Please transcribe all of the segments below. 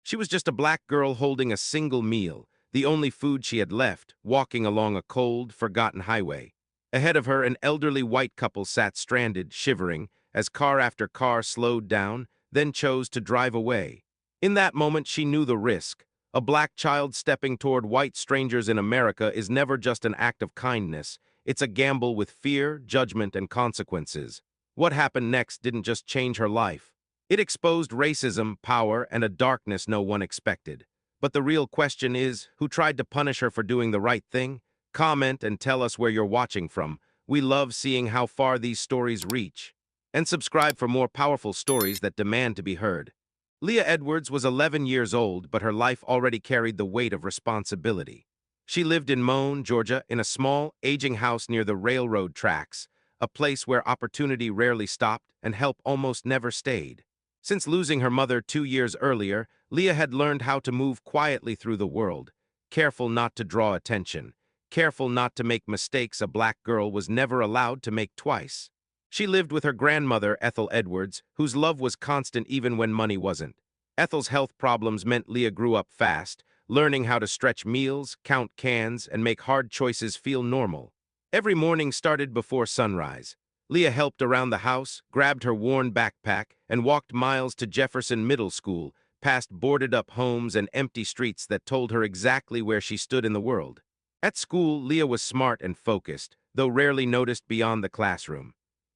She was just a black girl holding a single meal, the only food she had left, walking along a cold, forgotten highway. Ahead of her, an elderly white couple sat stranded, shivering, as car after car slowed down, then chose to drive away. In that moment, she knew the risk. A black child stepping toward white strangers in America is never just an act of kindness. It's a gamble with fear, judgment, and consequences. What happened next didn't just change her life. It exposed racism, power, and a darkness no one expected. But the real question is, who tried to punish her for doing the right thing? Comment and tell us where you're watching from. We love seeing how far these stories reach. And subscribe for more powerful stories that demand to be heard. Leah Edwards was 11 years old, but her life already carried the weight of responsibility. She lived in Moan, Georgia, in a small, aging house near the railroad tracks, a place where opportunity rarely stopped and help almost never stayed. Since losing her mother 2 years earlier, Leah had learned how to move quietly through the world, careful not to draw attention, careful not to make mistakes a black girl was never allowed to make twice. She lived with her grandmother, Ethel Edwards, whose love was constant even when money wasn't. Ethel's health problems meant Leah grew up fast, learning how to stretch meals, count cans, and make hard choices feel normal. Every morning started before sunrise. Leah helped around the house, grabbed her worn backpack, and walked miles to Jefferson Middle School, past boarded-up homes and empty streets that told her exactly where she stood in the world. At school, Leah was smart and focused, though rarely noticed beyond the classroom.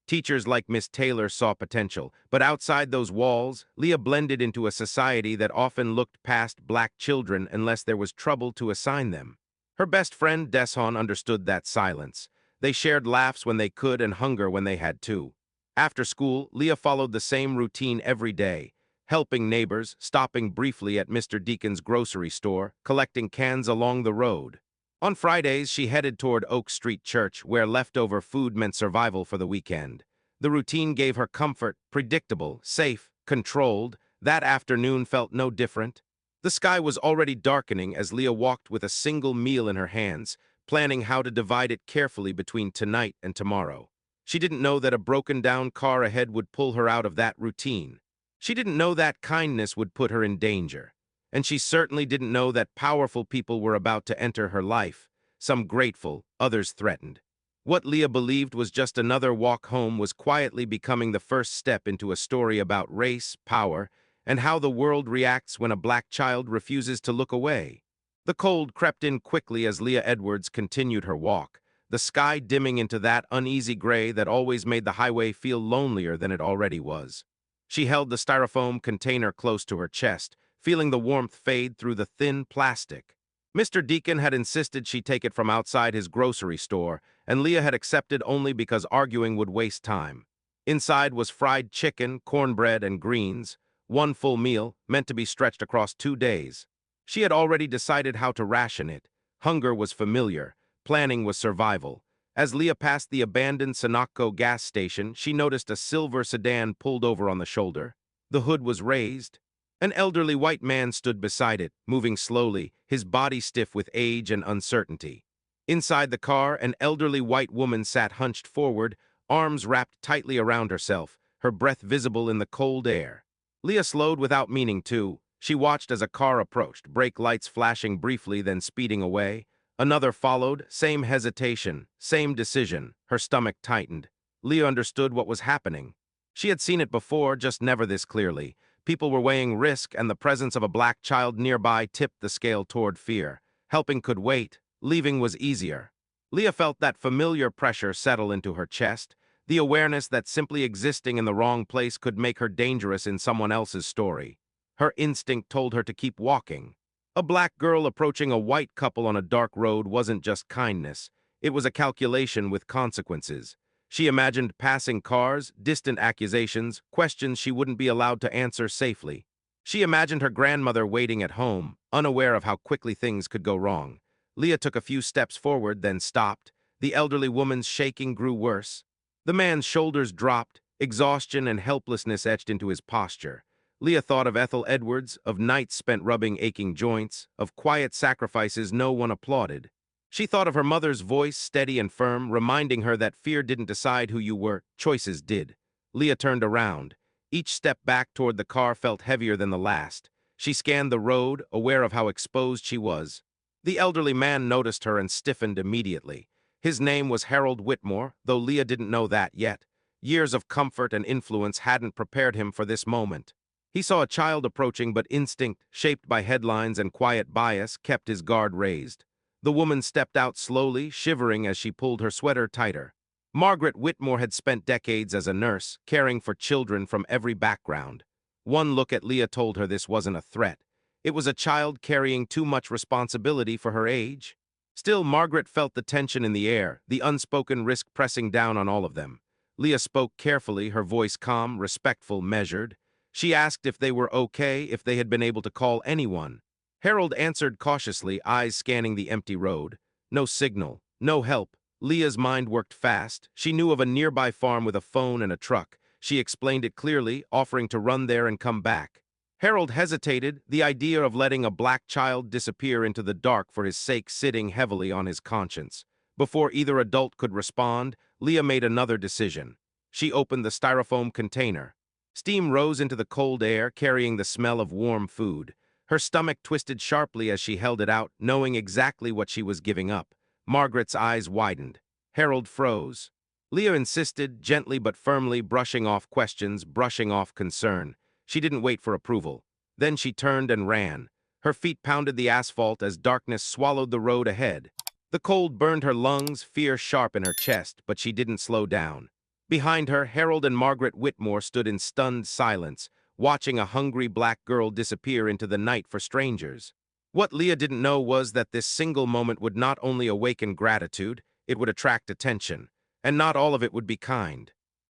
Teachers like Miss Taylor saw potential, but outside those walls, Leah blended into a society that often looked past black children unless there was trouble to assign them. Her best friend, Deson, understood that silence. They shared laughs when they could and hunger when they had to. After school, Leah followed the same routine every day, helping neighbors, stopping briefly at Mr. Deacon's grocery store, collecting cans along the road. On Fridays, she headed toward Oak Street Church, where leftover food meant survival for the weekend. The routine gave her comfort, predictable, safe, controlled. That afternoon felt no different. The sky was already darkening as Leah walked with a single meal in her hands, planning how to divide it carefully between tonight and tomorrow. She didn't know that a broken-down car ahead would pull her out of that routine. She didn't know that kindness would put her in danger. And she certainly didn't know that powerful people were about to enter her life, some grateful, others threatened. What Leah believed was just another walk home was quietly becoming the first step into a story about race, power, and how the world reacts when a black child refuses to look away. The cold crept in quickly as Leah Edwards continued her walk, the sky dimming into that uneasy gray that always made the highway feel lonelier than it already was. She held the styrofoam container close to her chest, feeling the warmth fade through the thin plastic. Mr. Deacon had insisted she take it from outside his grocery store, and Leah had accepted only because arguing would waste time. Inside was fried chicken, cornbread, and greens, one full meal meant to be stretched across 2 days. She had already decided how to ration it. Hunger was familiar, planning was survival. As Leah passed the abandoned Sunoco gas station, she noticed a silver sedan pulled over on the shoulder. The hood was raised. An elderly white man stood beside it, moving slowly, his body stiff with age and uncertainty. Inside the car, an elderly white woman sat hunched forward, arms wrapped tightly around herself, her breath visible in the cold air. Leah slowed without meaning to. She watched as a car approached, brake lights flashing briefly, then speeding away. Another followed, same hesitation, same decision. Her stomach tightened. Leah understood what was happening. She had seen it before, just never this clearly. People were weighing risk, and the presence of a black child nearby tipped the scale toward fear. Helping could wait. Leaving was easier. Leah felt that familiar pressure settle into her chest, the awareness that simply existing in the wrong place could make her dangerous in someone else's story. Her instinct told her to keep walking. A black girl approaching a white couple on a dark road wasn't just kindness. It was a calculation with consequences. She imagined passing cars, distant accusations, questions she wouldn't be allowed to answer safely. She imagined her grandmother waiting at home, unaware of how quickly things could go wrong. Leah took a few steps forward, then stopped. The elderly woman's shaking grew worse. The man's shoulders dropped, exhaustion and helplessness etched into his posture. Leah thought of Ethel Edwards, of nights spent rubbing aching joints, of quiet sacrifices no one applauded. She thought of her mother's voice, steady and firm, reminding her that fear didn't decide who you were, choices did. Leah turned around. Each step back toward the car felt heavier than the last. She scanned the road, aware of how exposed she was. The elderly man noticed her and stiffened immediately. His name was Harold Whitmore, though Leah didn't know that yet. Years of comfort and influence hadn't prepared him for this moment. He saw a child approaching, but instinct, shaped by headlines and quiet bias, kept his guard raised. The woman stepped out slowly, shivering as she pulled her sweater tighter. Margaret Whitmore had spent decades as a nurse, caring for children from every background. One look at Leah told her this wasn't a threat. It was a child carrying too much responsibility for her age. Still, Margaret felt the tension in the air, the unspoken risk pressing down on all of them. Leah spoke carefully, her voice calm, respectful, measured. She asked if they were okay, if they had been able to call anyone. Harold answered cautiously, eyes scanning the empty road. No signal, no help. Leah's mind worked fast. She knew of a nearby farm with a phone and a truck. She explained it clearly, offering to run there and come back. Harold hesitated, the idea of letting a black child disappear into the dark for his sake sitting heavily on his conscience. Before either adult could respond, Leah made another decision. She opened the styrofoam container. Steam rose into the cold air, carrying the smell of warm food. Her stomach twisted sharply as she held it out, knowing exactly what she was giving up. Margaret's eyes widened. Harold froze. Leah insisted, gently but firmly, brushing off questions, brushing off concern. She didn't wait for approval. Then she turned and ran. Her feet pounded the asphalt as darkness swallowed the road ahead. The cold burned her lungs, fear sharp in her chest, but she didn't slow down. Behind her, Harold and Margaret Whitmore stood in stunned silence, watching a hungry black girl disappear into the night for strangers. What Leah didn't know was that this single moment would not only awaken gratitude, it would attract attention, and not all of it would be kind.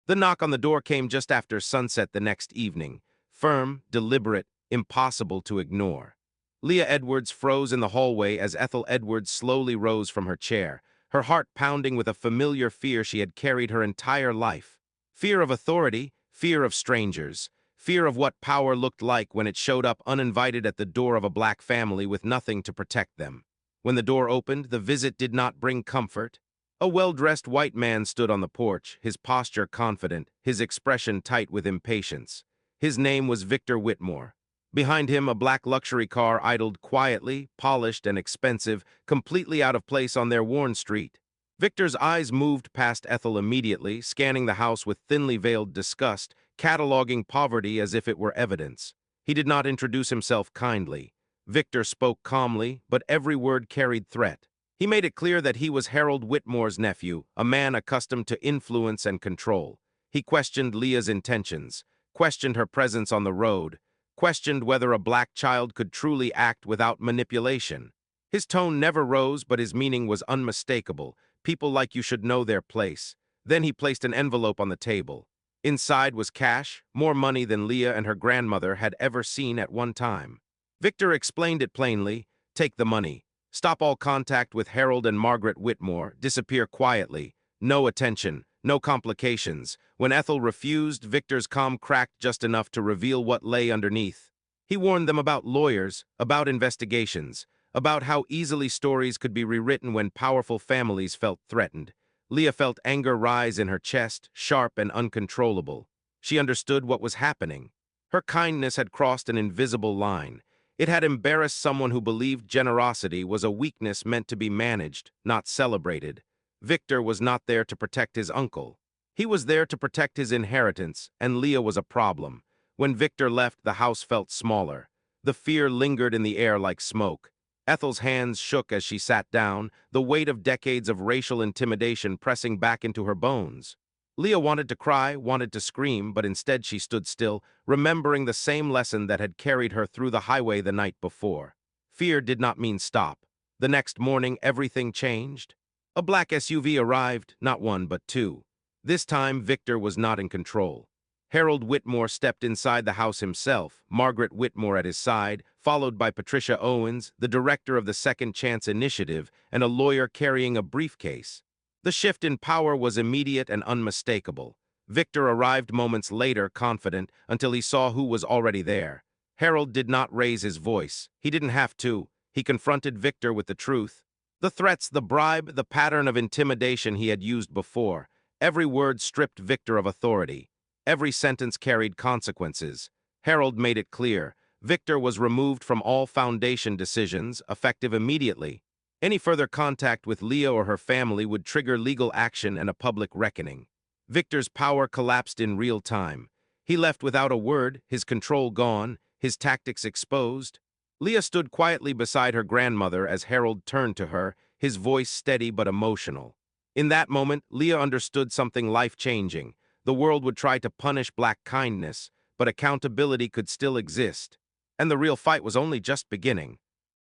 The knock on the door came just after sunset the next evening, firm, deliberate, impossible to ignore. Leah Edwards froze in the hallway as Ethel Edwards slowly rose from her chair, her heart pounding with a familiar fear she had carried her entire life. Fear of authority, fear of strangers, fear of what power looked like when it showed up uninvited at the door of a black family with nothing to protect them. When the door opened, the visit did not bring comfort. A well-dressed white man stood on the porch, his posture confident, his expression tight with impatience. His name was Victor Whitmore. Behind him, a black luxury car idled quietly, polished and expensive, completely out of place on their worn street. Victor's eyes moved past Ethel immediately, scanning the house with thinly veiled disgust, cataloging poverty as if it were evidence. He did not introduce himself kindly. Victor spoke calmly, but every word carried threat. He made it clear that he was Harold Whitmore's nephew, a man accustomed to influence and control. He questioned Leah's intentions, questioned her presence on the road, questioned whether a black child could truly act without manipulation. His tone never rose, but his meaning was unmistakable. People like you should know their place. Then he placed an envelope on the table. Inside was cash, more money than Leah and her grandmother had ever seen at one time. Victor explained it plainly. Take the money. Stop all contact with Harold and Margaret Whitmore. Disappear quietly. No attention. No complications. When Ethel refused, Victor's calm cracked just enough to reveal what lay underneath. He warned them about lawyers, about investigations, about how easily stories could be rewritten when powerful families felt threatened. Leah felt anger rise in her chest, sharp and uncontrollable. She understood what was happening. Her kindness had crossed an invisible line. It had embarrassed someone who believed generosity was a weakness meant to be managed, not celebrated. Victor was not there to protect his uncle. He was there to protect his inheritance, and Leah was a problem. When Victor left, the house felt smaller. The fear lingered in the air like smoke. Ethel's hands shook as she sat down, the weight of decades of racial intimidation pressing back into her bones. Leah wanted to cry, wanted to scream, but instead she stood still, remembering the same lesson that had carried her through the highway the night before. Fear did not mean stop. The next morning, everything changed. A black SUV arrived, not one but two. This time, Victor was not in control. Harold Whitmore stepped inside the house himself, Margaret Whitmore at his side, followed by Patricia Owens, the director of the Second Chance Initiative, and a lawyer carrying a briefcase. The shift in power was immediate and unmistakable. Victor arrived moments later, confident, until he saw who was already there. Harold did not raise his voice. He didn't have to. He confronted Victor with the truth. The threats, the bribe, the pattern of intimidation he had used before. Every word stripped Victor of authority. Every sentence carried consequences. Harold made it clear. Victor was removed from all foundation decisions, effective immediately. Any further contact with Leah or her family would trigger legal action and a public reckoning. Victor's power collapsed in real time. He left without a word, his control gone, his tactics exposed. Leah stood quietly beside her grandmother as Harold turned to her, his voice steady but emotional. In that moment, Leah understood something life-changing. The world would try to punish black kindness, but accountability could still exist. And the real fight was only just beginning.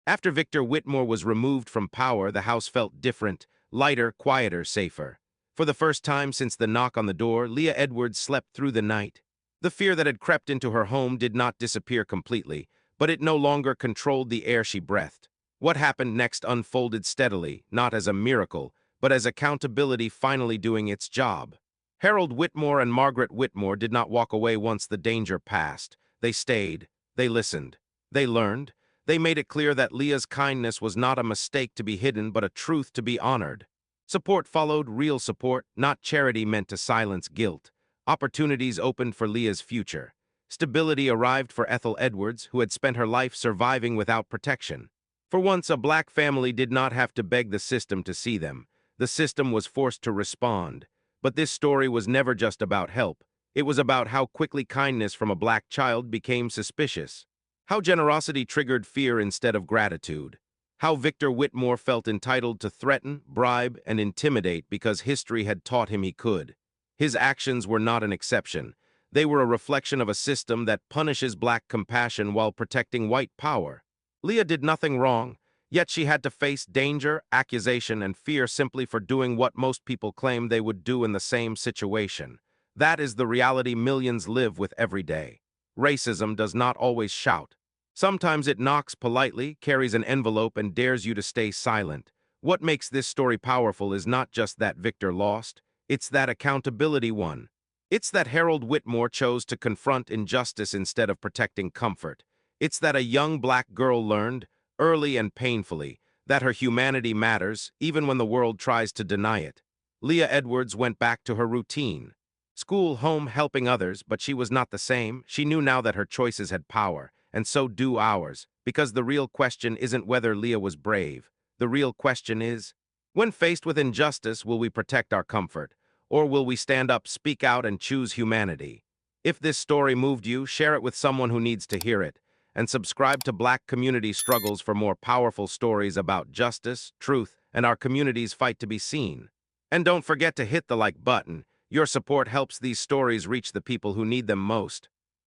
After Victor Whitmore was removed from power, the house felt different, lighter, quieter, safer. For the first time since the knock on the door, Leah Edwards slept through the night. The fear that had crept into her home did not disappear completely, but it no longer controlled the air she breathed. What happened next unfolded steadily, not as a miracle, but as accountability finally doing its job. Harold Whitmore and Margaret Whitmore did not walk away once the danger passed. They stayed. They listened. They learned. They made it clear that Leah's kindness was not a mistake to be hidden, but a truth to be honored. Support followed, real support, not charity meant to silence guilt. Opportunities opened for Leah's future. Stability arrived for Ethel Edwards, who had spent her life surviving without protection. For once, a black family did not have to beg the system to see them. The system was forced to respond. But this story was never just about help. It was about how quickly kindness from a black child became suspicious. How generosity triggered fear instead of gratitude. How Victor Whitmore felt entitled to threaten, bribe, and intimidate because history had taught him he could. His actions were not an exception. They were a reflection of a system that punishes black compassion while protecting white power. Leah did nothing wrong, yet she had to face danger, accusation, and fear simply for doing what most people claim they would do in the same situation. That is the reality millions live with every day. Racism does not always shout. Sometimes it knocks politely, carries an envelope, and dares you to stay silent. What makes this story powerful is not just that Victor lost, it's that accountability won. It's that Harold Whitmore chose to confront injustice instead of protecting comfort. It's that a young black girl learned, early and painfully, that her humanity matters, even when the world tries to deny it. Leah Edwards went back to her routine. School, home, helping others, but she was not the same. She knew now that her choices had power, and so do ours, because the real question isn't whether Leah was brave. The real question is, when faced with injustice, will we protect our comfort, or will we stand up, speak out, and choose humanity? If this story moved you, share it with someone who needs to hear it, and subscribe to Black Community Struggles for more powerful stories about justice, truth, and our community's fight to be seen. And don't forget to hit the like button. Your support helps these stories reach the people who need them most.